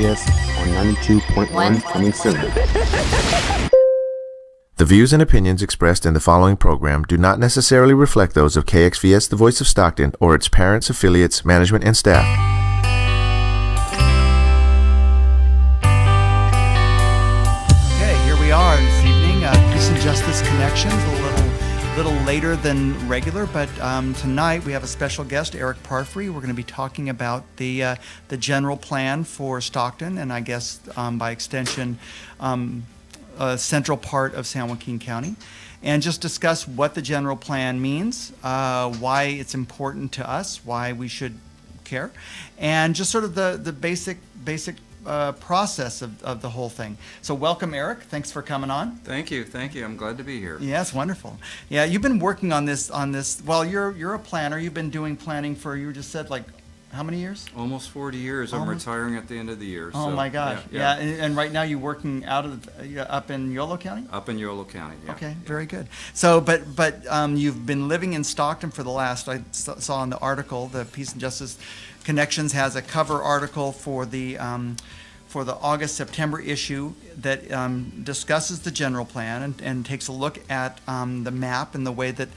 KXVS on 92.1 coming soon. The views and opinions expressed in the following program do not necessarily reflect those of KXVS, the Voice of Stockton, or its parents, affiliates, management, and staff. Okay, here we are this evening. Peace and Justice Connections, a little later than regular, but tonight we have a special guest, Eric Parfrey. We're going to be talking about the general plan for Stockton, and I guess by extension, a central part of San Joaquin County, and just discuss what the general plan means, why it's important to us, why we should care, and just sort of the basic process of the whole thing. So welcome, Eric. Thanks for coming on. Thank you. I'm glad to be here. Yes, wonderful. Yeah, you've been working on this. Well, you're a planner. You've been doing planning for, you just said, like, how many years? Almost 40 years. I'm retiring at the end of the year. Oh, so, my gosh. Yeah. And right now you're working up in Yolo County? Up in Yolo County, yeah. Okay, very good. So, but you've been living in Stockton for the last, I saw in the article, the Peace and Justice Connections has a cover article for the August-September issue that discusses the general plan and takes a look at the map and the way that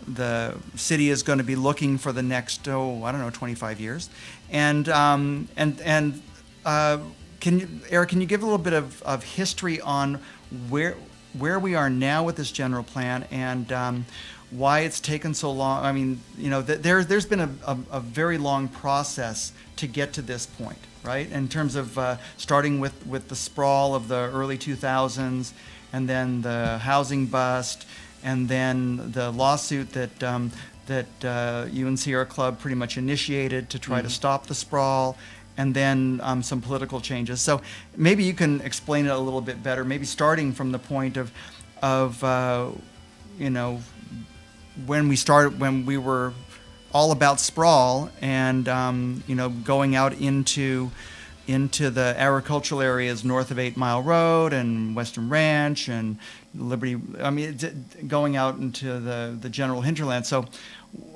the city is going to be looking for the next, 25 years. And Eric, can you give a little bit of history on where we are now with this general plan and why it's taken so long? I mean, there's been a very long process to get to this point, right? In terms of starting with the sprawl of the early 2000s, and then the housing bust, and then the lawsuit that you and Sierra Club pretty much initiated to try to stop the sprawl, and then some political changes. So maybe you can explain it a little bit better, maybe starting from the point of when we were all about sprawl and going out into the agricultural areas north of 8 Mile Road and Western Ranch and Liberty, going out into the general hinterland. So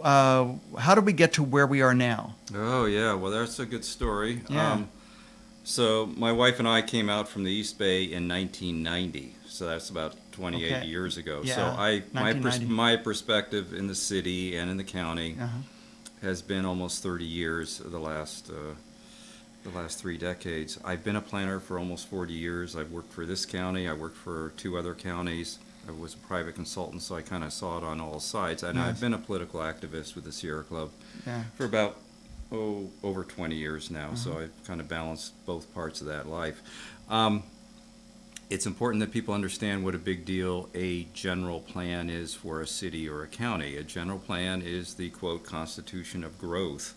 how did we get to where we are now? Oh, yeah. Well, that's a good story. Yeah. So my wife and I came out from the East Bay in 1990. So that's about 28 years ago. Yeah, so my perspective in the city and in the county has been almost 30 years of the last 3 decades. I've been a planner for almost 40 years. I've worked for this county. I worked for 2 other counties. I was a private consultant, so I kind of saw it on all sides. And I've been a political activist with the Sierra Club for about over 20 years now. So I've kind of balanced both parts of that life. It's important that people understand what a big deal a general plan is for a city or a county. A general plan is the, quote, constitution of growth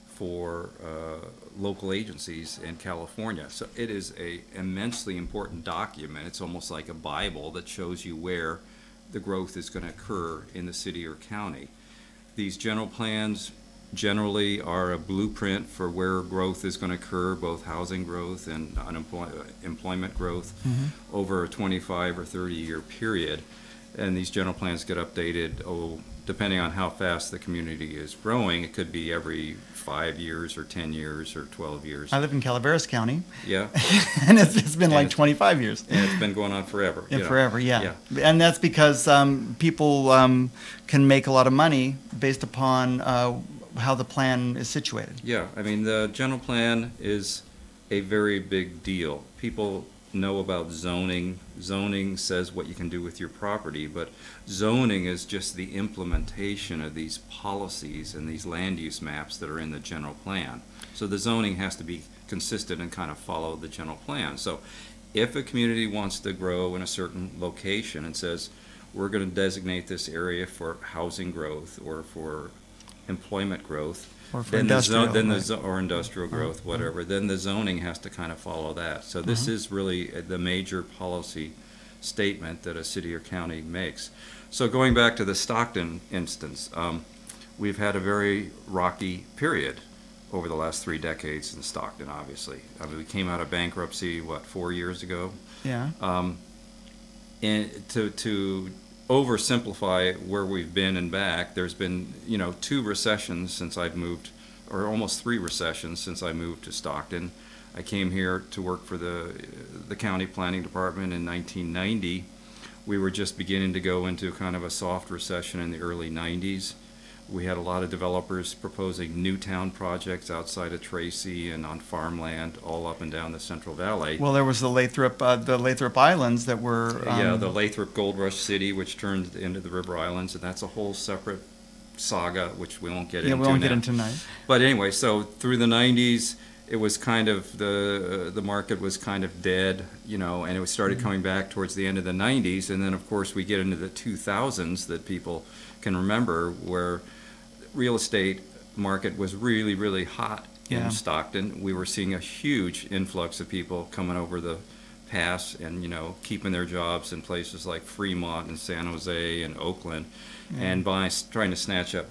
for local agencies in California. So it is an immensely important document. It's almost like a Bible that shows you where the growth is going to occur in the city or county. These general plans generally are a blueprint for where growth is going to occur, both housing growth and employment growth over a 25 or 30-year period. And these general plans get updated, depending on how fast the community is growing. It could be every 5 years or 10 years or 12 years. I live in Calaveras County. Yeah. And it's been like 25 years. And it's been going on forever. Forever, yeah. And that's because people can make a lot of money based upon how the plan is situated. Yeah, I mean, the general plan is a very big deal. People know about zoning. Zoning says what you can do with your property, but zoning is just the implementation of these policies and these land use maps that are in the general plan. So the zoning has to be consistent and kind of follow the general plan. So if a community wants to grow in a certain location and says, we're going to designate this area for housing growth or for employment growth, or for industrial, or industrial growth, whatever, then the zoning has to kind of follow that. So this is really the major policy statement that a city or county makes. So going back to the Stockton instance, we've had a very rocky period over the last 3 decades in Stockton, obviously. I mean, we came out of bankruptcy, 4 years ago? Yeah. And to oversimplify where we've been and back, there's been 2 recessions since I've moved or almost 3 recessions since I moved to Stockton. I came here to work for the county planning department in 1990. We were just beginning to go into kind of a soft recession in the early 90s. We had a lot of developers proposing new town projects outside of Tracy and on farmland all up and down the Central Valley. Well, there was the Lathrop Islands that were... yeah, the Lathrop Gold Rush City, which turned into the River Islands, and that's a whole separate saga, which we won't get into now. Yeah, we won't get into tonight. But anyway, so through the 90s, it was kind of, the market was kind of dead, you know, and it started coming back towards the end of the 90s, and then of course we get into the 2000s that people can remember, where real estate market was really, really hot in Stockton. We were seeing a huge influx of people coming over the pass and, you know, keeping their jobs in places like Fremont and San Jose and Oakland, and trying to snatch up,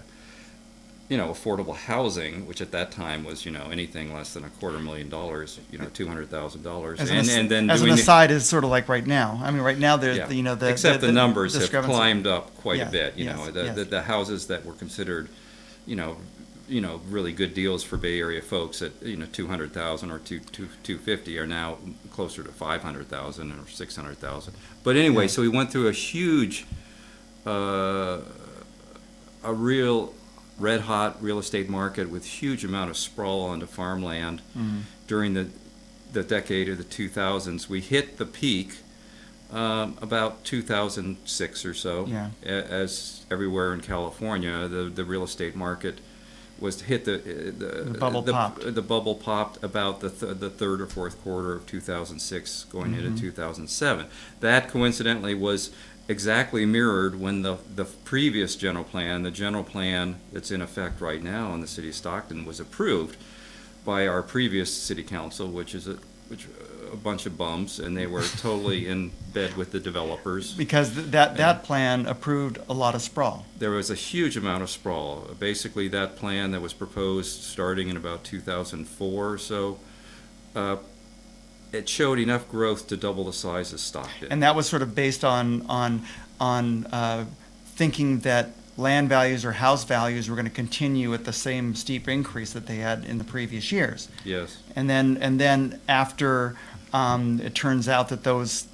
you know, affordable housing, which at that time was, you know, anything less than $250,000, you know, $200,000. And then as an aside, is sort of like right now. I mean, right now there's, you know, except the numbers have climbed up quite a bit. You know, yes. the houses that were considered, you know, really good deals for Bay Area folks at, you know, $200,000 or $250 are now closer to $500,000 or $600,000. But anyway, so we went through a huge, a real red hot real estate market with huge amount of sprawl onto farmland during the decade of the 2000s. We hit the peak about 2006 or so, as everywhere in California, the real estate market was hit the bubble popped. The bubble popped about the third or fourth quarter of 2006, going into 2007. That coincidentally was exactly mirrored when the previous general plan, the general plan that's in effect right now in the city of Stockton, was approved by our previous city council, which is a bunch of bums, and they were totally in bed with the developers. Because that plan approved a lot of sprawl. There was a huge amount of sprawl. Basically, that plan that was proposed starting in about 2004 or so, it showed enough growth to double the size of Stockton. And that was sort of based on thinking that land values or house values were going to continue at the same steep increase that they had in the previous years. Yes. And then after it turns out that those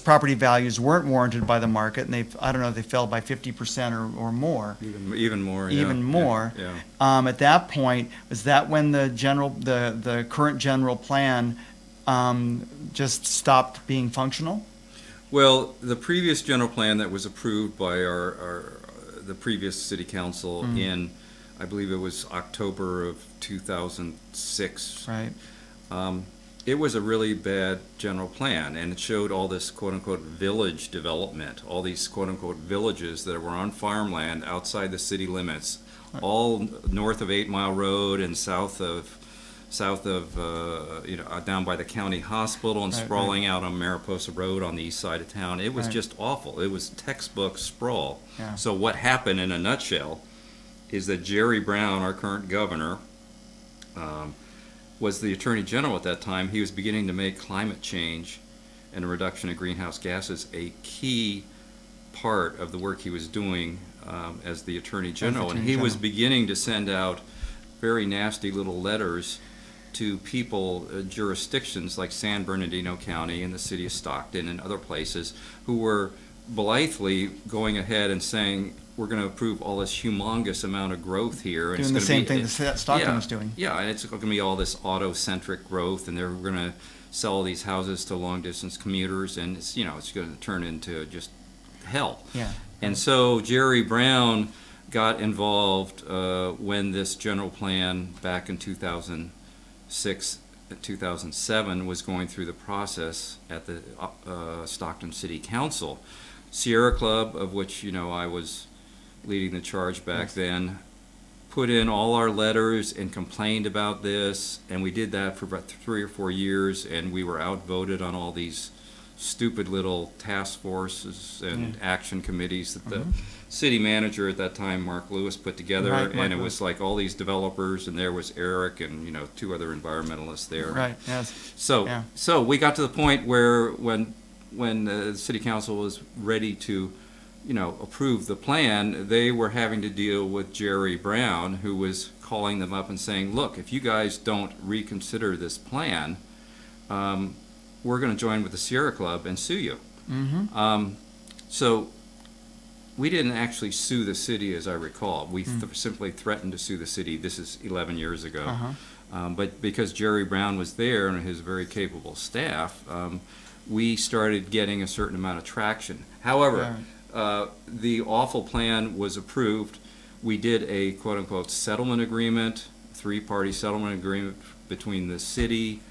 property values weren't warranted by the market, and they fell by 50% or more. Even more. Even more. Yeah. At that point, was that when the current general plan just stopped being functional? Well, the previous general plan that was approved by the previous city council in, I believe it was October of 2006. Right. It was a really bad general plan, and it showed all this quote-unquote village development, all these quote-unquote villages that were on farmland outside the city limits, all north of 8 Mile Road and south of down by the county hospital and sprawling out on Mariposa Road on the east side of town. It was just awful. It was textbook sprawl. Yeah. So what happened in a nutshell is that Jerry Brown, our current governor, was the Attorney General at that time. He was beginning to make climate change and a reduction of greenhouse gases a key part of the work he was doing as the Attorney General. And he was beginning to send out very nasty little letters to people, jurisdictions like San Bernardino County and the city of Stockton and other places, who were blithely going ahead and saying, we're going to approve all this humongous amount of growth here. And doing the same thing that Stockton was doing. Yeah, and it's going to be all this auto-centric growth, and they're going to sell these houses to long-distance commuters, and it's going to turn into just hell. Yeah. And so Jerry Brown got involved when this general plan back in 2006, 2007 was going through the process at the Stockton City Council. Sierra Club, of which I was leading the charge back then, put in all our letters and complained about this, and we did that for about 3 or 4 years, and we were outvoted on all these stupid little task forces and action committees that the city manager at that time, Mark Lewis, put together, and it was like all these developers, and there was Eric and 2 other environmentalists there. Right. Yes. So we got to the point where when the city council was ready to approved the plan, they were having to deal with Jerry Brown, who was calling them up and saying, look, if you guys don't reconsider this plan, we're going to join with the Sierra Club and sue you. So we didn't actually sue the city, as I recall. We simply threatened to sue the city. This is 11 years ago. But because Jerry Brown was there and his very capable staff, we started getting a certain amount of traction. However, the awful plan was approved. We did a quote-unquote settlement agreement, three-party settlement agreement between the city,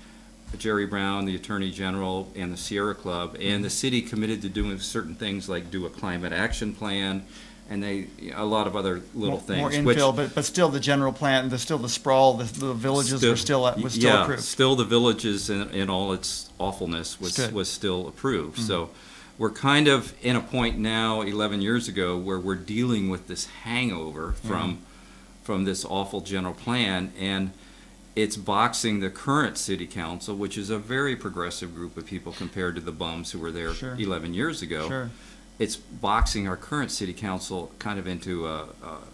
Jerry Brown, the Attorney General, and the Sierra Club, and the city committed to doing certain things like do a climate action plan, and a lot of other little things. More infill, but still the general plan, still the sprawl, the villages was still approved. Still the villages in all its awfulness was still approved. So we're kind of in a point now, 11 years ago, where we're dealing with this hangover from this awful general plan, and it's boxing the current city council, which is a very progressive group of people compared to the bums who were there 11 years ago. It's boxing our current city council kind of into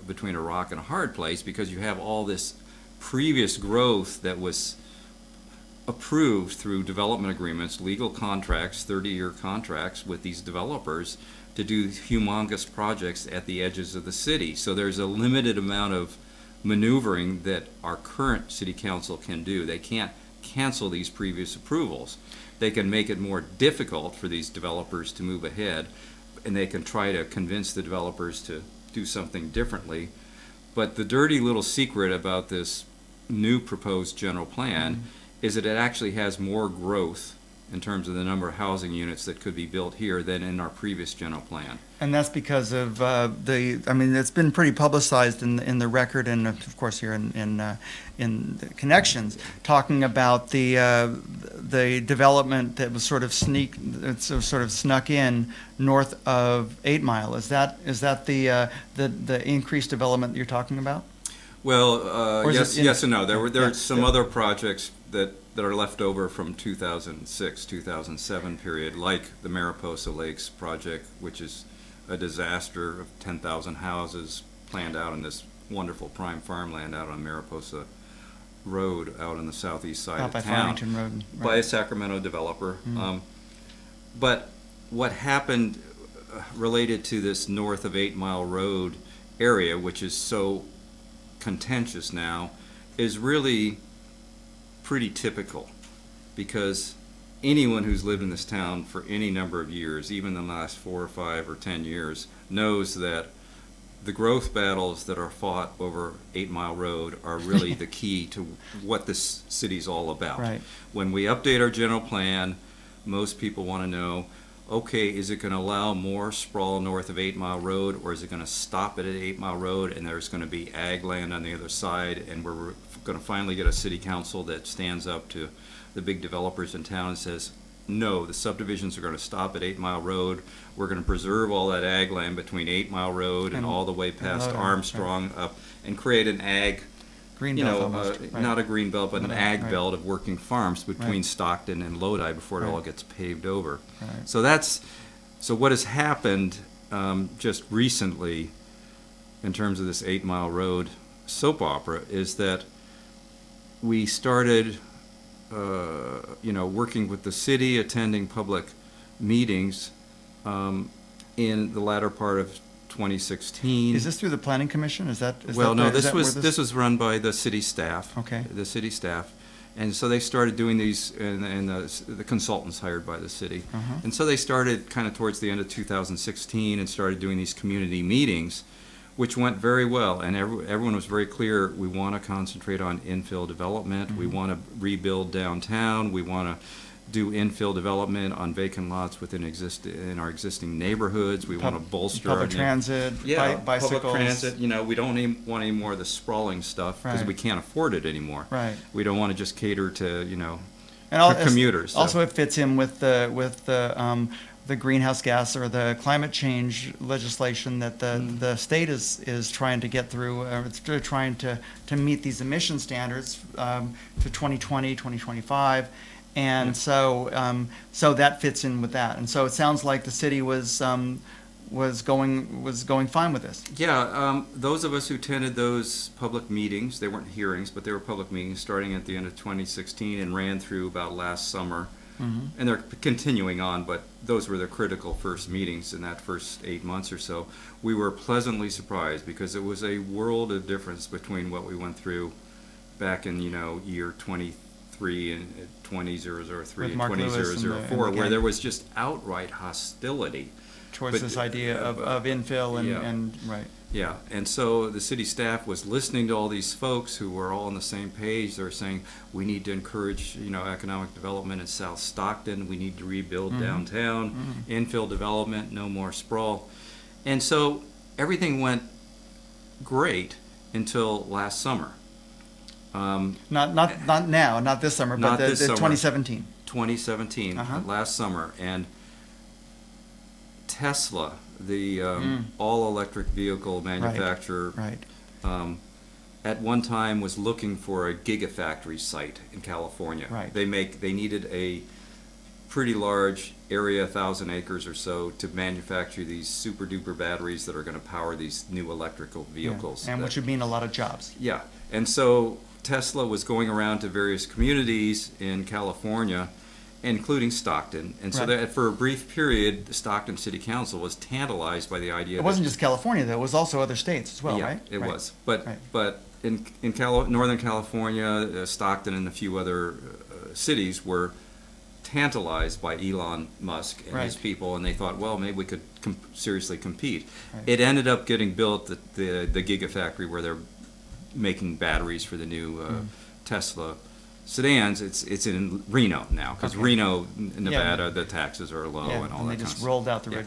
between a rock and a hard place, because you have all this previous growth that was approved through development agreements, legal contracts, 30-year contracts with these developers to do humongous projects at the edges of the city. So there's a limited amount of maneuvering that our current city council can do. They can't cancel these previous approvals. They can make it more difficult for these developers to move ahead, and they can try to convince the developers to do something differently. But the dirty little secret about this new proposed general plan is that it actually has more growth in terms of the number of housing units that could be built here than in our previous general plan. And that's because of it's been pretty publicized in the record, and of course here in the connections, talking about the development that was sort of snuck in north of 8 Mile. Is that the increased development that you're talking about? Well, yes and no. There are some other projects that are left over from 2006, 2007 period, like the Mariposa Lakes project, which is a disaster of 10,000 houses planned out in this wonderful prime farmland out on Mariposa Road out on the southeast side of by town. Farmington Road. Right. By a Sacramento developer. But what happened related to this north of 8 Mile Road area, which is so contentious now, is really pretty typical, because anyone who's lived in this town for any number of years, even the last 4 or 5 or 10 years, knows that the growth battles that are fought over 8 Mile Road are really the key to what this city's all about. Right. When we update our general plan, most people want to know, okay, is it going to allow more sprawl north of 8 Mile Road, or is it going to stop it at 8 Mile Road and there's going to be ag land on the other side, and we're going to finally get a city council that stands up to the big developers in town and says, no, the subdivisions are going to stop at 8 Mile Road. We're going to preserve all that ag land between 8 Mile Road and all the way past Armstrong up, and create an ag, not a green belt, but an ag belt of working farms between Stockton and Lodi before it all gets paved over. Right. So what has happened just recently in terms of this 8 Mile Road soap opera is that we started working with the city, attending public meetings in the latter part of 2016. Is this through the Planning Commission? This was run by the city staff. Okay. The city staff, and so they started doing these, and the consultants hired by the city, and so they started kind of towards the end of 2016 and started doing these community meetings, which went very well, and everyone was very clear. We want to concentrate on infill development. We want to rebuild downtown. We want to do infill development on vacant lots in our existing neighborhoods. We want to bolster public transit, bicycles. Public transit. We don't want any more of the sprawling stuff because we can't afford it anymore. Right. We don't want to just cater to and commuters. Also, it fits in with the greenhouse gas or the climate change legislation that the state is trying to get through. It's trying to meet these emission standards to 2020, 2025. And so that fits in with that. And so it sounds like the city was was going fine with this. Yeah, those of us who attended those public meetings, they weren't hearings, but they were public meetings starting at the end of 2016 and ran through about last summer. And they're continuing on, but those were the critical first meetings in that first 8 months or so. We were pleasantly surprised because it was a world of difference between what we went through back in, year 23 and 20003 and 20004, where there was just outright hostility towards this idea of infill and right. Yeah, and so the city staff was listening to all these folks who were all on the same page. They were saying, we need to encourage, economic development in South Stockton. We need to rebuild downtown, infill development, no more sprawl. And so everything went great until last summer. Not now, not this summer, but the 2017. 2017, last summer. And Tesla, the all-electric vehicle manufacturer, at one time was looking for a gigafactory site in California. Right. They needed a pretty large area, 1,000 acres or so, to manufacture these super-duper batteries that are going to power these new electrical vehicles. And which would mean a lot of jobs. Yeah, and so Tesla was going around to various communities in California, including Stockton, and so that for a brief period, the Stockton City Council was tantalized by the idea. It wasn't just California, though; it was also other states as well, right? Yeah, it was. But in Northern California, Stockton, and a few other cities were tantalized by Elon Musk and his people, and they thought, well, maybe we could seriously compete. It ended up getting built, the gigafactory where they're making batteries for the new Tesla sedans. It's in Reno now, because Reno, Nevada, the taxes are low and all that. They just rolled out the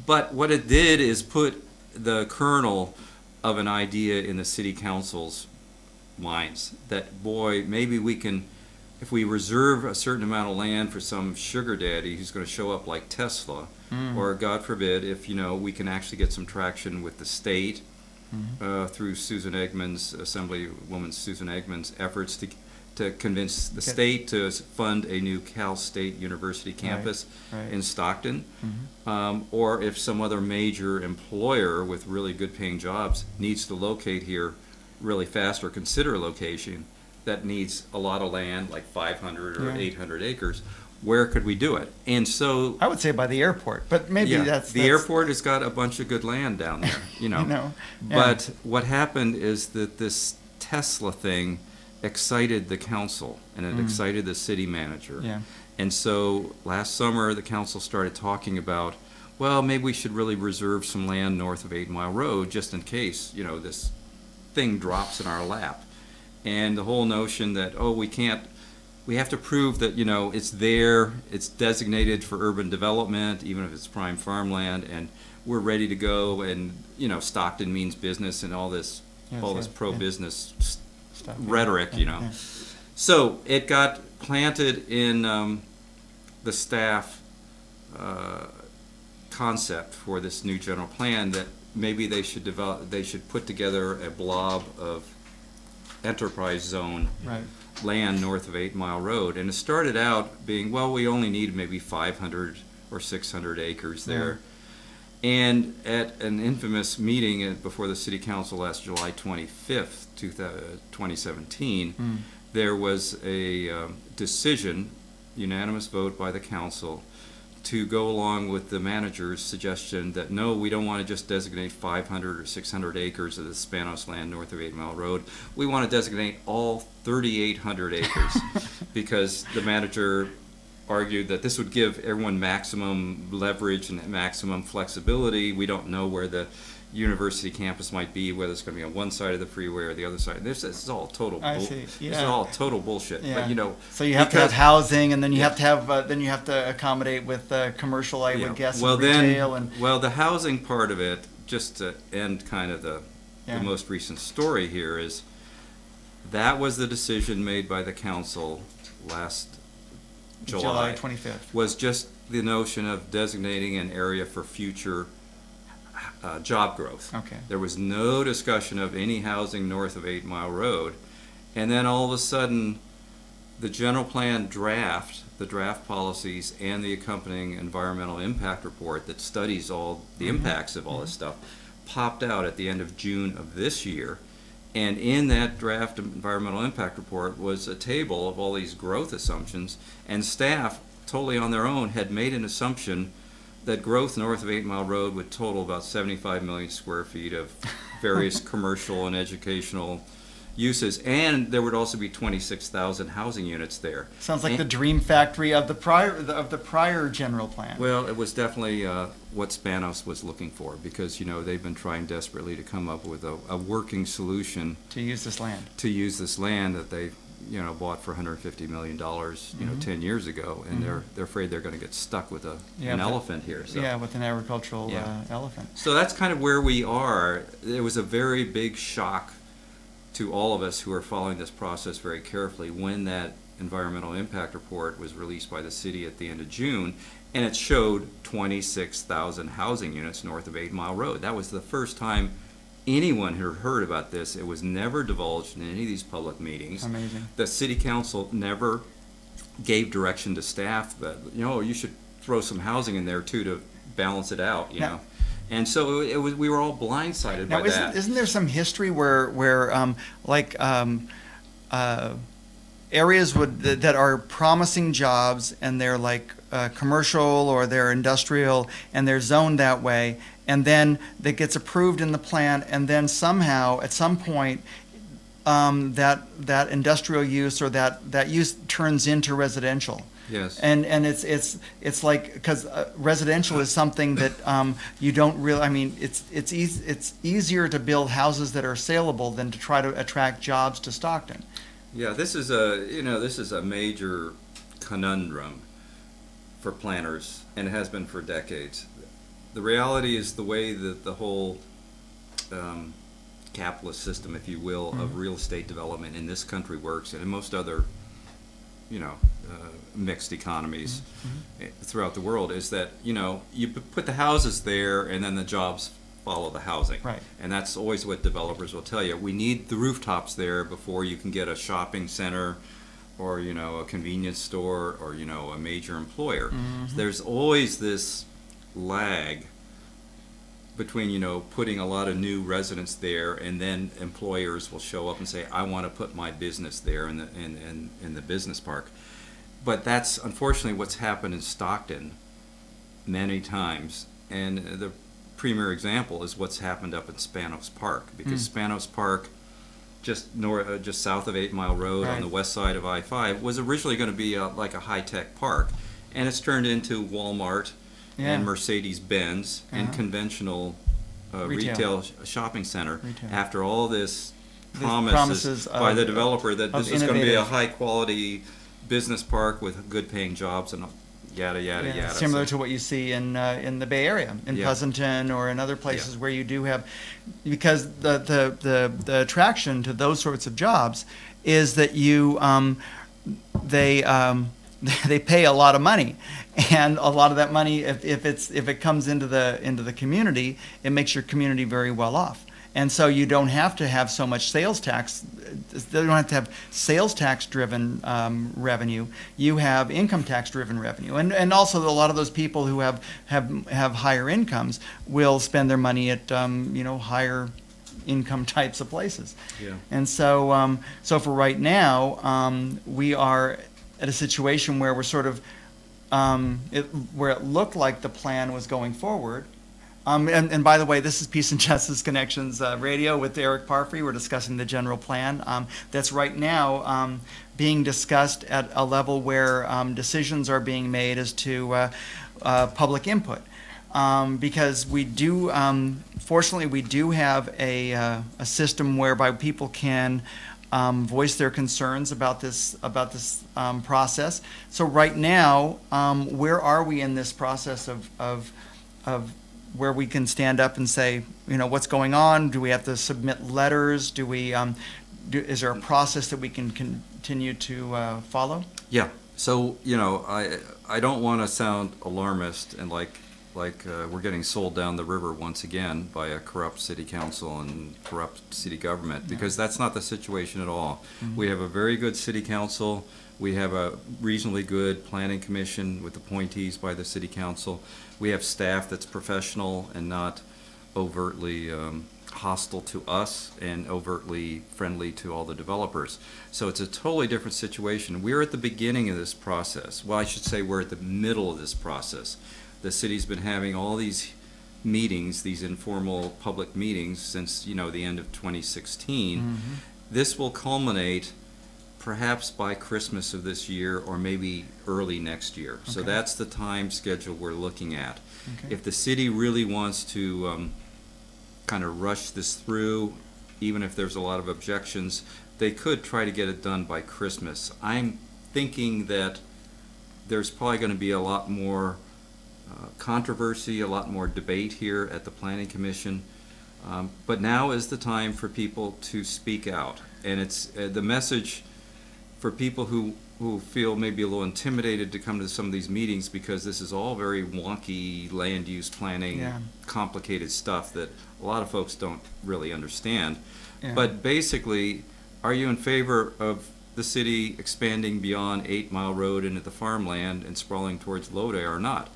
But what it did is put the kernel of an idea in the city council's minds that, boy, maybe we can, if we reserve a certain amount of land for some sugar daddy who's going to show up like Tesla, or God forbid, if we can actually get some traction with the state through Susan Eggman's, Assemblywoman Susan Eggman's efforts to convince the state to fund a new Cal State University campus in Stockton, or if some other major employer with really good paying jobs needs to locate here really fast or consider a location that needs a lot of land, like 500 or 800 acres, where could we do it? And so I would say by the airport, but maybe that's the airport has got a bunch of good land down there, But what happened is that this Tesla thing excited the council, and it excited the city manager. And so last summer the council started talking about, well, maybe we should really reserve some land north of 8 Mile Road just in case this thing drops in our lap. And the whole notion that, we have to prove that it's there, it's designated for urban development, even if it's prime farmland, and we're ready to go, and Stockton means business and all this pro-business stuff, rhetoric, So it got planted in the staff concept for this new general plan that maybe they should put together a blob of enterprise zone land north of 8 Mile Road. And it started out being, well, we only need maybe 500 or 600 acres there. And at an infamous meeting before the city council last July 25th, 2017, there was a decision, unanimous vote by the council, to go along with the manager's suggestion that no, we don't want to just designate 500 or 600 acres of the Spanos land north of 8 Mile Road. We want to designate all 3,800 acres because the manager argued that this would give everyone maximum leverage and maximum flexibility. We don't know where the university campus might be, whether it's going to be on one side of the freeway or the other side. This is all total This is all total bullshit. But so you have to have housing, and then you have to have then you have to accommodate with commercial, I would guess, and retail. Well, the housing part of it, just to end kind of the most recent story here, is that was the decision made by the council last July 25th. Was just the notion of designating an area for future job growth. There was no discussion of any housing north of 8 Mile Road. And then all of a sudden, the general plan draft, the draft policies, and the accompanying environmental impact report that studies all the impacts of all this stuff popped out at the end of June of this year. And in that draft environmental impact report was a table of all these growth assumptions, and staff, totally on their own, had made an assumption that growth north of 8 Mile Road would total about 75 million square feet of various commercial and educational uses, and there would also be 26,000 housing units there. Sounds like the dream factory of the prior general plan. Well, it was definitely what Spanos was looking for, because they've been trying desperately to come up with a working solution to use this land. To use this land that they bought for $150 million 10 years ago, and they're afraid they're going to get stuck with an elephant here. So. Yeah, with an agricultural elephant. So that's kind of where we are. It was a very big shock to all of us who are following this process very carefully when that environmental impact report was released by the city at the end of June, and it showed 26,000 housing units north of 8 Mile Road. That was the first time anyone had heard about this. It was never divulged in any of these public meetings. Amazing. The city council never gave direction to staff that, you should throw some housing in there too to balance it out, you know. And so it was. We were all blindsided by that. Isn't there some history where areas that are promising jobs, and they're like commercial or they're industrial, and they're zoned that way, and then that gets approved in the plan, and then somehow at some point that industrial use or that use turns into residential. Yes. And it's like, because residential is something that you don't really. I mean, it's easier to build houses that are saleable than to try to attract jobs to Stockton. Yeah, this is a major conundrum for planners, and it has been for decades. The reality is the way that the whole capitalist system, if you will, of real estate development in this country works, and in most other mixed economies throughout the world, is that you put the houses there and then the jobs follow the housing. Right. And that's always what developers will tell you. We need the rooftops there before you can get a shopping center or a convenience store or a major employer. So there's always this lag between putting a lot of new residents there, and then employers will show up and say, I want to put my business there in the business park. But that's unfortunately what's happened in Stockton many times, and the premier example is what's happened up in Spanos Park, because Spanos Park, just south of 8 Mile Road on the west side of I-5, was originally going to be like a high-tech park, and it's turned into Walmart and Mercedes-Benz and conventional retail shopping center after all this promises by the developer that this is going to be a high-quality business park with good-paying jobs and yada yada yada. Similar to what you see in the Bay Area, in Pleasanton or in other places where you do have, because the attraction to those sorts of jobs is that they pay a lot of money, and a lot of that money, if it comes into the community, it makes your community very well off. And so you don't have to have so much sales tax. They don't have to have sales tax driven revenue. You have income tax driven revenue, and also a lot of those people who have higher incomes will spend their money at higher income types of places. Yeah. And so for right now, we are at a situation where we're sort of where it looked like the plan was going forward. And by the way, this is Peace and Justice Connections Radio with Eric Parfrey. We're discussing the general plan that's right now being discussed at a level where decisions are being made as to public input. Because we do, fortunately, we do have a system whereby people can voice their concerns about this process. So right now, where are we in this process of where we can stand up and say, what's going on? Do we have to submit letters? Do we? Is there a process that we can continue to follow? Yeah. So I don't want to sound alarmist and like we're getting sold down the river once again by a corrupt city council and corrupt city government, because that's not the situation at all. We have a very good city council We have a reasonably good planning commission with appointees by the city council. We have staff that's professional and not overtly hostile to us and overtly friendly to all the developers. So it's a totally different situation. We're at the beginning of this process. Well, I should say we're at the middle of this process. The city's been having all these meetings, these informal public meetings since, the end of 2016. Mm-hmm. This will culminate perhaps by Christmas of this year or maybe early next year. So Okay. that's the time schedule we're looking at. Okay. If the city really wants to kind of rush this through, even if there's a lot of objections, they could try to get it done by Christmas. I'm thinking that there's probably going to be a lot more controversy, a lot more debate here at the Planning Commission. But now is the time for people to speak out. And it's the message for people who feel maybe a little intimidated to come to some of these meetings, because this is all very wonky land use planning, Yeah. complicated stuff that a lot of folks don't really understand. Yeah. But basically, are you in favor of the city expanding beyond 8 Mile Road into the farmland and sprawling towards Lodi or not?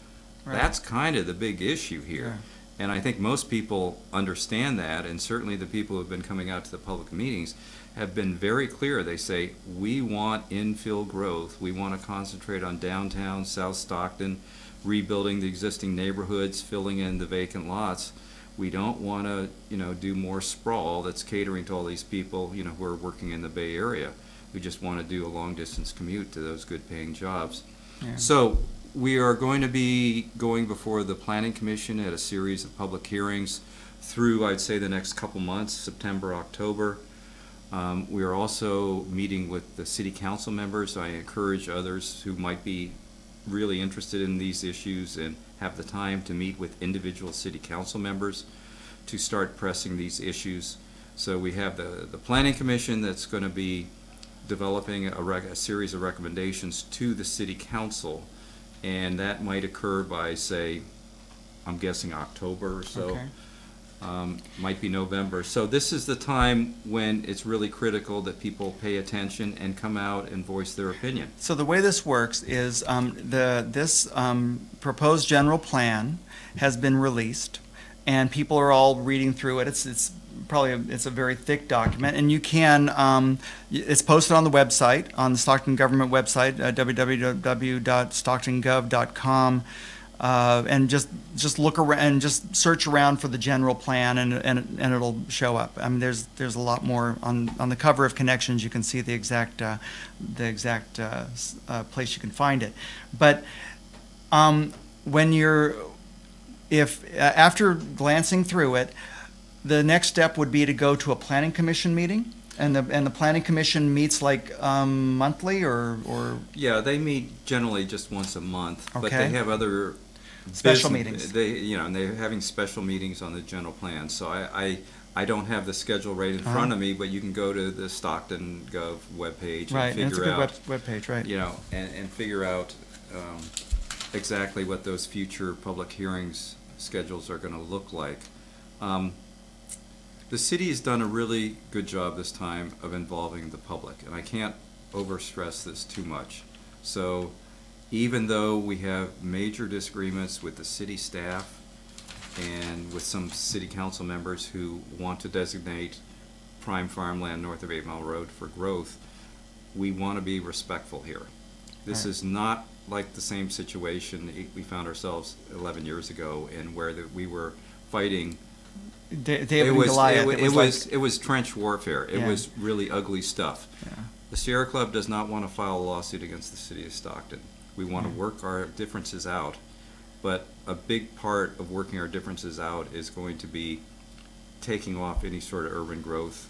Right. That's kind of the big issue here. Yeah. And I think most people understand that, and certainly the people who have been coming out to the public meetings have been very clear. They say, we want infill growth. We want to concentrate on downtown South Stockton, rebuilding the existing neighborhoods, filling in the vacant lots. We don't want to, do more sprawl that's catering to all these people, who are working in the Bay Area. We just want to do a long-distance commute to those good-paying jobs. Yeah. So we are going to be going before the Planning Commission at a series of public hearings through, I'd say, the next couple months, September, October. We are also meeting with the city council members. I encourage others who might be really interested in these issues and have the time to meet with individual city council members to start pressing these issues. So we have the Planning Commission that's going to be developing a series of recommendations to the city council, and that might occur by, say, I'm guessing October or so. Okay. Might be November. So this is the time when it's really critical that people pay attention and come out and voice their opinion. So the way this works is this proposed general plan has been released, and people are all reading through it. It's probably it's a very thick document, and you can it's posted on the website, on the Stockton government website, www.stocktongov.com. And just look around and just search around for the general plan, and it'll show up. I mean, there's a lot more on the cover of Connections. You can see the exact place you can find it. But after glancing through it, the next step would be to go to a planning commission meeting. And the planning commission meets like monthly or Yeah, they meet generally just once a month, but Okay. they have other Special business- meetings. And they're having special meetings on the general plan. So I don't have the schedule right in front of me, but you can go to the Stockton Gov webpage right. and And it's a figure good out, webpage, right? and figure out exactly what those future public hearings schedules are going to look like. The city has done a really good job this time of involving the public, and I can't overstress this too much. So even though we have major disagreements with the city staff and with some city council members who want to designate prime farmland north of 8 Mile Road for growth, we want to be respectful here. This Right. is not like the same situation we found ourselves 11 years ago, and where we were fighting. David and Goliath. It was trench warfare. It Yeah. was really ugly stuff. Yeah. The Sierra Club does not want to file a lawsuit against the city of Stockton. We want to work our differences out, but a big part of working our differences out is going to be taking off any sort of urban growth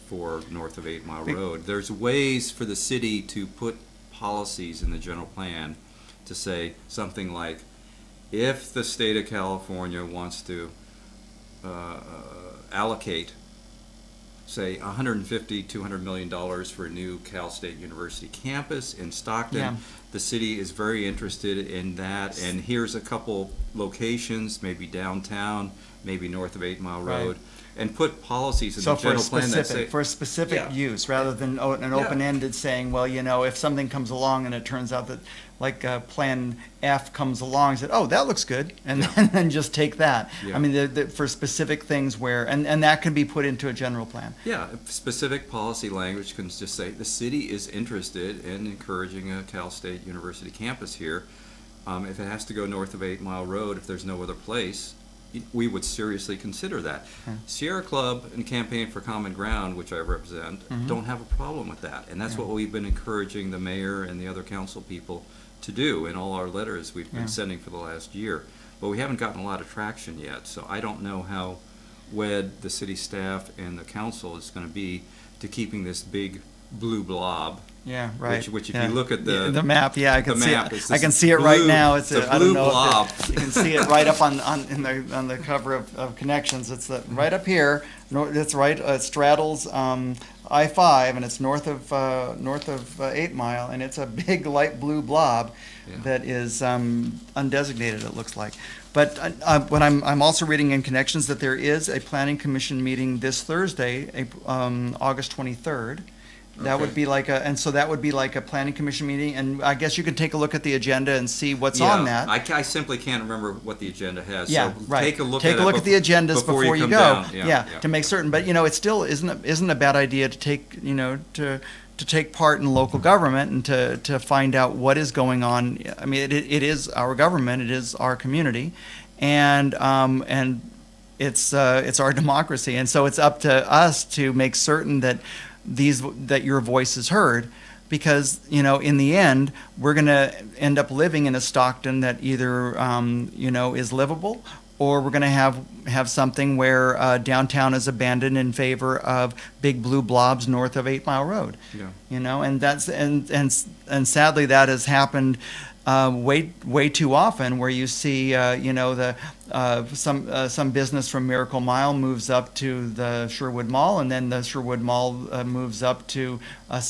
for north of 8 Mile Road. There's ways for the city to put policies in the general plan to say something like, if the state of California wants to allocate, say, $150–200 million for a new Cal State University campus in Stockton, Yeah. the city is very interested in that, and here's a couple locations, maybe downtown, maybe north of 8 Mile Road, and put policies in So the general plan that say. for a specific Yeah. use, rather than an open-ended saying, well, if something comes along and it turns out that, like, Plan F comes along and said, oh, that looks good, and then just take that. Yeah. I mean, for specific things where, and that can be put into a general plan. Yeah, specific policy language can just say, the city is interested in encouraging a Cal State University campus here. If it has to go north of 8 Mile Road, if there's no other place, we would seriously consider that. Sierra Club and Campaign for Common Ground, which I represent, don't have a problem with that. And that's what we've been encouraging the mayor and the other council people to do in all our letters we've been sending for the last year. But we haven't gotten a lot of traction yet, so I don't know how wed the city staff and the council is going to be to keeping this big blue blob. Yeah, right. Which if you look at the map, I can the see map, it. it's I can this see it right blue- now. It's the I blue don't know blob. if you can see it right up on the cover of Connections. It's right up here. It's right. It straddles I-5, and it's north of 8 Mile, and it's a big light blue blob that is undesignated. It looks like. But what I'm also reading in Connections that there is a planning commission meeting this Thursday, August 23rd. That would be like that would be like a planning commission meeting, and I guess you can take a look at the agenda and see what's on that. I simply can't remember what the agenda has. Yeah, so right. Take a look at the agendas before you come go. down. To make certain. But it still isn't a bad idea to take to take part in local government and to find out what is going on. I mean, it is our government, it is our community, and it's our democracy, and so it's up to us to make certain that your voice is heard, because in the end we're going to end up living in a Stockton that either is livable, or we're going to have something where downtown is abandoned in favor of big blue blobs north of 8 Mile Road. And that's and sadly that has happened way too often, where you see some business from Miracle Mile moves up to the Sherwood Mall, and then the Sherwood Mall moves up to a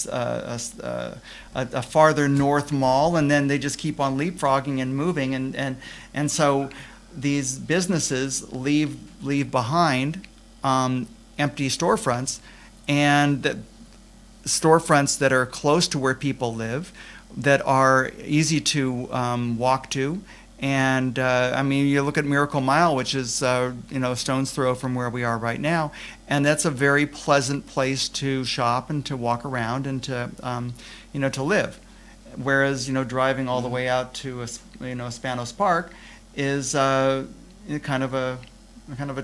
farther north mall, and then they just keep on leapfrogging and moving, and so these businesses leave behind empty storefronts, and storefronts that are close to where people live, that are easy to walk to. And I mean, you look at Miracle Mile, which is a stone's throw from where we are right now, and that's a very pleasant place to shop and to walk around and to to live. Whereas driving all the way out to Spanos Park is kind of a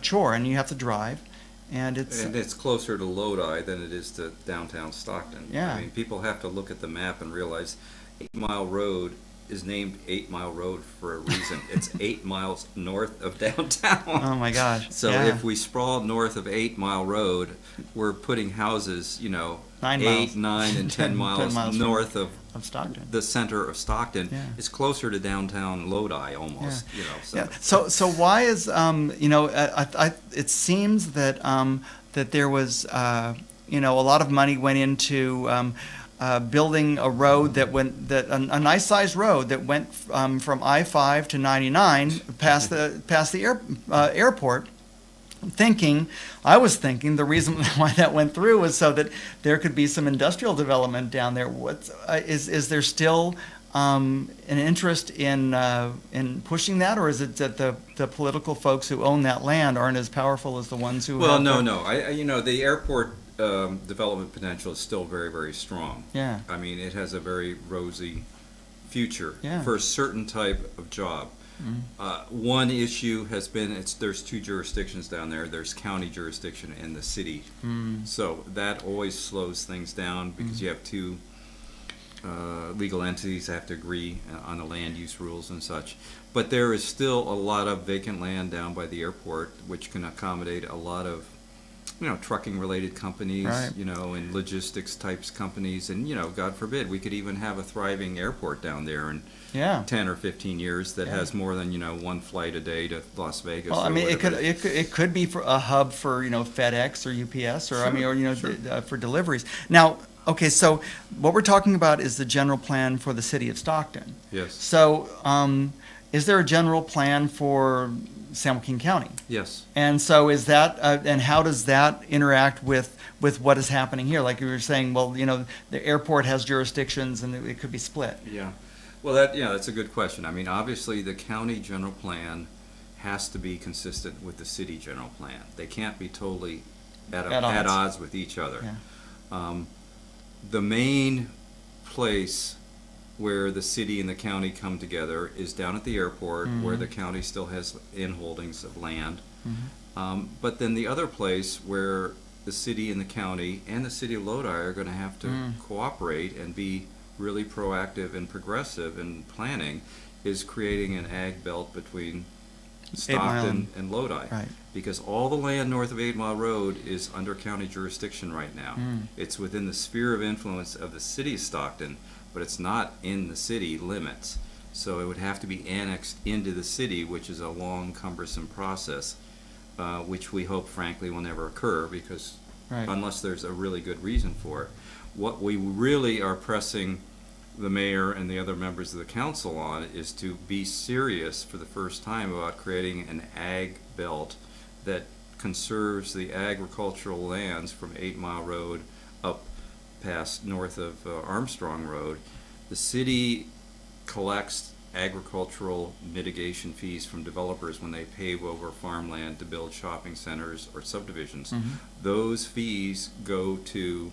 chore, and you have to drive. And it's closer to Lodi than it is to downtown Stockton. Yeah. I mean, people have to look at the map and realize 8 Mile Road is named 8 Mile Road for a reason. It's 8 miles north of downtown. Oh my gosh. So if we sprawl north of 8 Mile Road, we're putting houses, 9 8, miles. 9, and 10 miles, north of Stockton. the center of Stockton. Yeah. It's closer to downtown Lodi almost. So why is it seems that that there was a lot of money went into building a road a nice sized road that went from I-5 to 99 past the airport. I was thinking the reason why that went through was so that there could be some industrial development down there. Is there still an interest in pushing that, or is it that the political folks who own that land aren't as powerful as the ones who? Well, no. The airport development potential is still very, very strong. Yeah. I mean, it has a very rosy future Yeah. for a certain type of job. One issue has been there's two jurisdictions down there. There's county jurisdiction and the city. So that always slows things down because you have two legal entities that have to agree on the land use rules and such. But there is still a lot of vacant land down by the airport, which can accommodate a lot of trucking related companies, Right. And logistics types companies, and God forbid we could even have a thriving airport down there in 10 or 15 years that has more than one flight a day to Las Vegas. Well, I mean, it could be for a hub for FedEx or UPS or Sure, for deliveries. Now, Okay, so what we're talking about is the general plan for the city of Stockton. Yes. So, is there a general plan for San Joaquin County? Yes. And so is that, and how does that interact with what is happening here? Like you were saying, well, the airport has jurisdictions and it could be split. Yeah. Well, that's a good question. I mean, obviously, the county general plan has to be consistent with the city general plan. They can't be totally at odds with each other. Yeah. The main place where the city and the county come together is down at the airport, where the county still has in-holdings of land. But then the other place where the city and the county and the city of Lodi are going to have to cooperate and be really proactive and progressive in planning is creating an ag belt between Stockton and Lodi. Right. Because all the land north of 8 Mile Road is under county jurisdiction right now. It's within the sphere of influence of the city of Stockton, but it's not in the city limits. So it would have to be annexed into the city, which is a long, cumbersome process, which we hope, frankly, will never occur, because unless there's a really good reason for it. What we really are pressing the mayor and the other members of the council on is to be serious for the first time about creating an ag belt that conserves the agricultural lands from 8 Mile Road up past north of Armstrong Road. The city collects agricultural mitigation fees from developers when they pave over farmland to build shopping centers or subdivisions. Those fees go to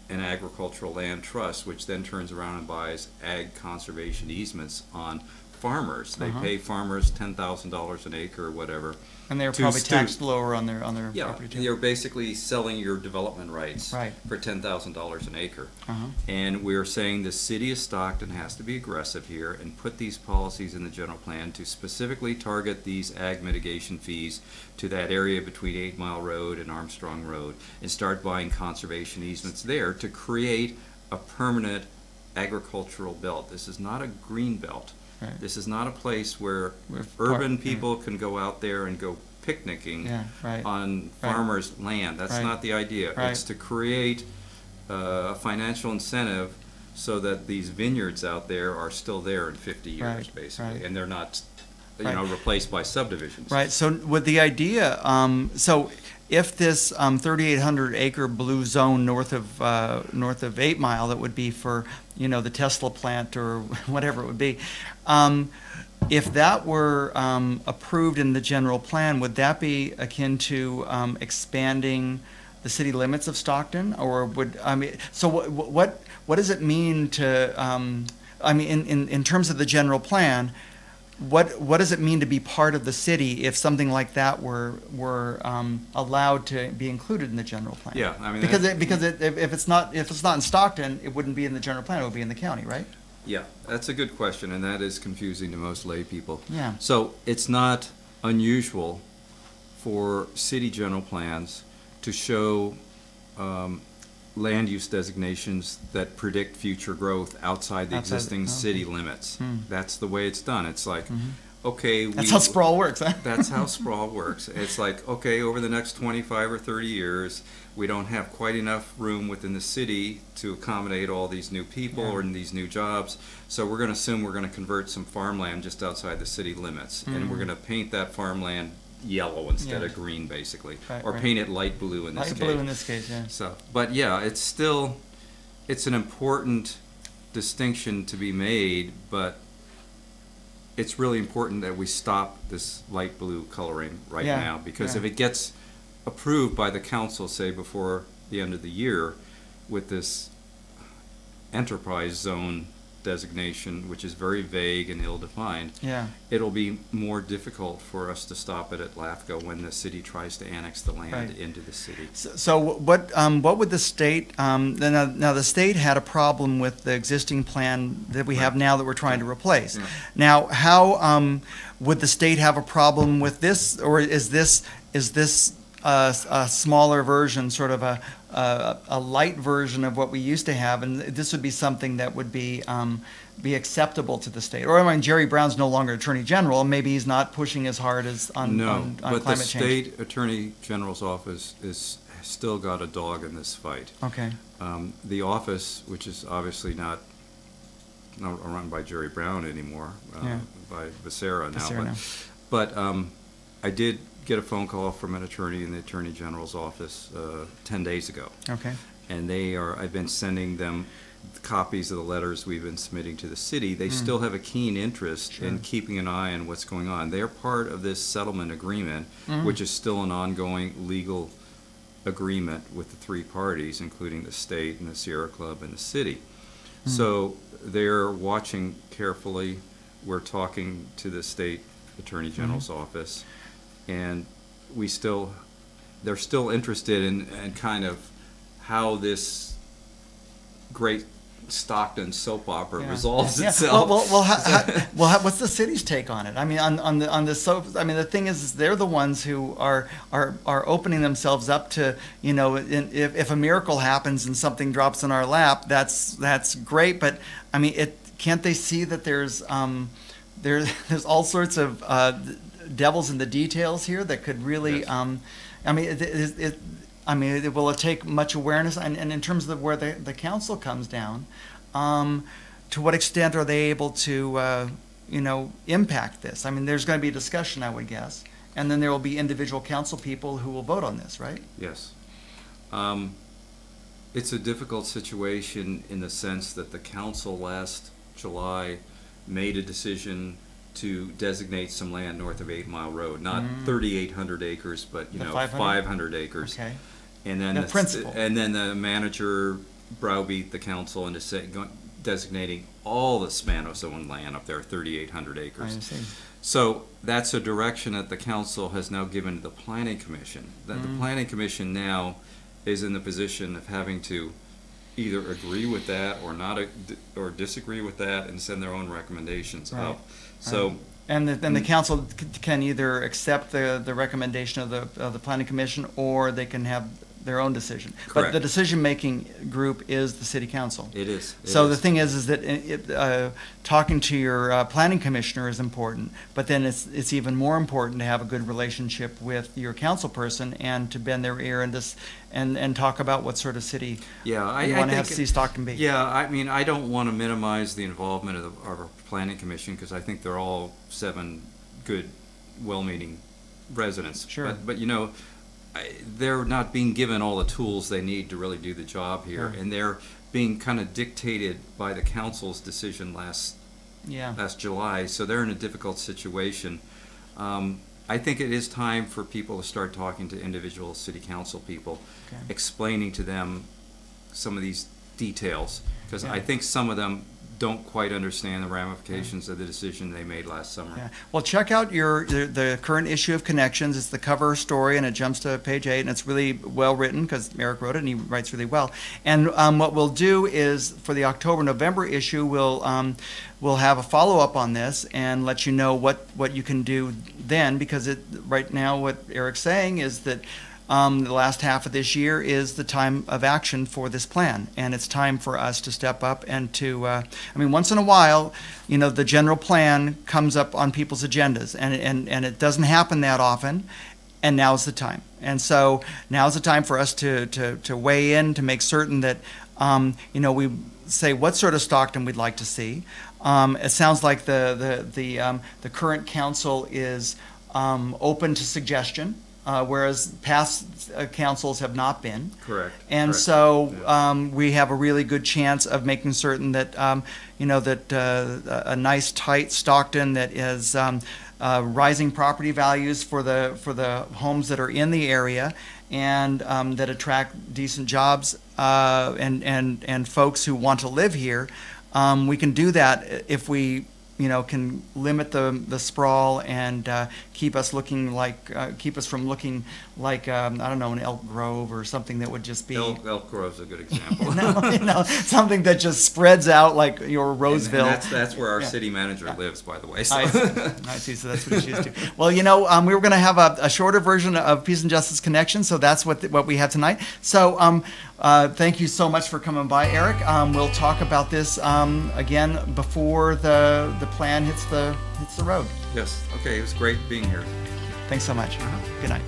an agricultural land trust, which then turns around and buys ag conservation easements on farmers. They pay farmers $10,000 an acre or whatever. And they're probably taxed lower on their property too. You're basically selling your development rights for $10,000 an acre. And we're saying the city of Stockton has to be aggressive here and put these policies in the general plan to specifically target these ag mitigation fees to that area between 8 Mile Road and Armstrong Road, and start buying conservation easements there to create a permanent agricultural belt. This is not a green belt. This is not a place where urban people can go out there and go picnicking on farmers' land. That's not the idea. It's to create a financial incentive so that these vineyards out there are still there in 50 years, basically, and they're not, replaced by subdivisions. Right. So with the idea, so if this 3,800 acre blue zone north of 8 Mile, that would be for the Tesla plant or whatever it would be, if that were approved in the general plan, would that be akin to expanding the city limits of Stockton, or so what does it mean to in terms of the general plan? What does it mean to be part of the city if something like that were allowed to be included in the general plan? Yeah, I mean, because if it's not in Stockton, it wouldn't be in the general plan. It would be in the county, right? Yeah, that's a good question, and that is confusing to most lay people. Yeah. So it's not unusual for city general plans to show land use designations that predict future growth outside the existing city limits. That's the way it's done. It's like, okay, that's how sprawl works, huh? That's how sprawl works. It's like, okay, over the next 25 or 30 years, we don't have quite enough room within the city to accommodate all these new people or these new jobs, so we're going to assume we're going to convert some farmland just outside the city limits, and we're going to paint that farmland yellow instead of green, basically, or paint it light blue in this case. Light blue in this case, yeah. So, but yeah, it's an important distinction to be made, but it's really important that we stop this light blue coloring now, because if it gets approved by the council, say before the end of the year, with this enterprise zone designation, which is very vague and ill-defined, it'll be more difficult for us to stop it at LAFCO when the city tries to annex the land into the city. So what would the state, now the state had a problem with the existing plan that we have now that we're trying to replace. Now, how would the state have a problem with this, or is this a smaller version, sort of a light version of what we used to have, and this would be something that would be acceptable to the state? Or Jerry Brown's no longer Attorney General, and maybe he's not pushing as hard as on climate change. But the state Attorney General's office still got a dog in this fight. Okay. The office, which is obviously not run by Jerry Brown anymore, by Becerra now. But I did get a phone call from an attorney in the Attorney General's office 10 days ago. Okay. And I've been sending them copies of the letters we've been submitting to the city. They still have a keen interest in keeping an eye on what's going on. They're part of this settlement agreement, which is still an ongoing legal agreement with the three parties, including the state and the Sierra Club and the city. So they're watching carefully. We're talking to the state Attorney General's office, and they're still interested in kind of how this great Stockton soap opera resolves itself. Well, what's the city's take on it? I mean, on the soap. I mean, the thing is they're the ones who are opening themselves up to, you know, if a miracle happens and something drops in our lap, that's great. But I mean, can't they see that there's all sorts of devils in the details here that could really, will it take much awareness? And in terms of where the council comes down, to what extent are they able to, impact this? I mean, there's going to be a discussion, I would guess, and then there will be individual council people who will vote on this, right? Yes. It's a difficult situation in the sense that the council last July made a decision to designate some land north of 8 Mile Road, not 3,800 acres, but 500 acres. Okay. And then the manager browbeat the council into designating all the Spanish-owned land up there, 3,800 acres. I see. So that's a direction that the council has now given to the Planning Commission. That the Planning Commission now is in the position of having to either agree with that or not, or disagree with that, and send their own recommendations up. So. And the council can either accept the recommendation of the Planning Commission, or they can have their own decision. Correct. But the decision-making group is the city council. It is. The thing is that talking to your planning commissioner is important, but then it's even more important to have a good relationship with your council person and to bend their ear and talk about what sort of city you want to see Stockton be. Yeah, I mean, I don't want to minimize the involvement of our planning commission, because I think they're all 7 good, well-meaning residents. Sure. But they're not being given all the tools they need to really do the job here, and they're being kind of dictated by the council's decision last July, so they're in a difficult situation. I think it is time for people to start talking to individual city council people, explaining to them some of these details, because I think some of them don't quite understand the ramifications of the decision they made last summer. Yeah. Well, check out the current issue of Connections. It's the cover story, and it jumps to page 8, and it's really well written because Eric wrote it, and he writes really well. And what we'll do is, for the October-November issue, we'll have a follow-up on this and let you know what you can do then, because right now what Eric's saying is that the last half of this year is the time of action for this plan, and it's time for us to step up and to, once in a while, the general plan comes up on people's agendas, and it doesn't happen that often, and now's the time. And so now's the time for us to weigh in, to make certain that, we say what sort of Stockton we'd like to see. It sounds like the current council is open to suggestion. Whereas past councils have not been. Correct. And so we have a really good chance of making certain that, a nice tight Stockton that is rising property values for the homes that are in the area, and that attract decent jobs and folks who want to live here. We can do that if we can limit the sprawl and keep us from looking like an Elk Grove or something that would just be Elk Grove's a good example. Something that just spreads out like your Roseville. And that's where our city manager lives, by the way. So. I see. So that's what he's used to. Well, we were going to have a shorter version of Peace and Justice Connection, so that's what we have tonight. So thank you so much for coming by, Eric. We'll talk about this again before the plan hits the road. Yes. Okay. It was great being here. Thanks so much. Good night.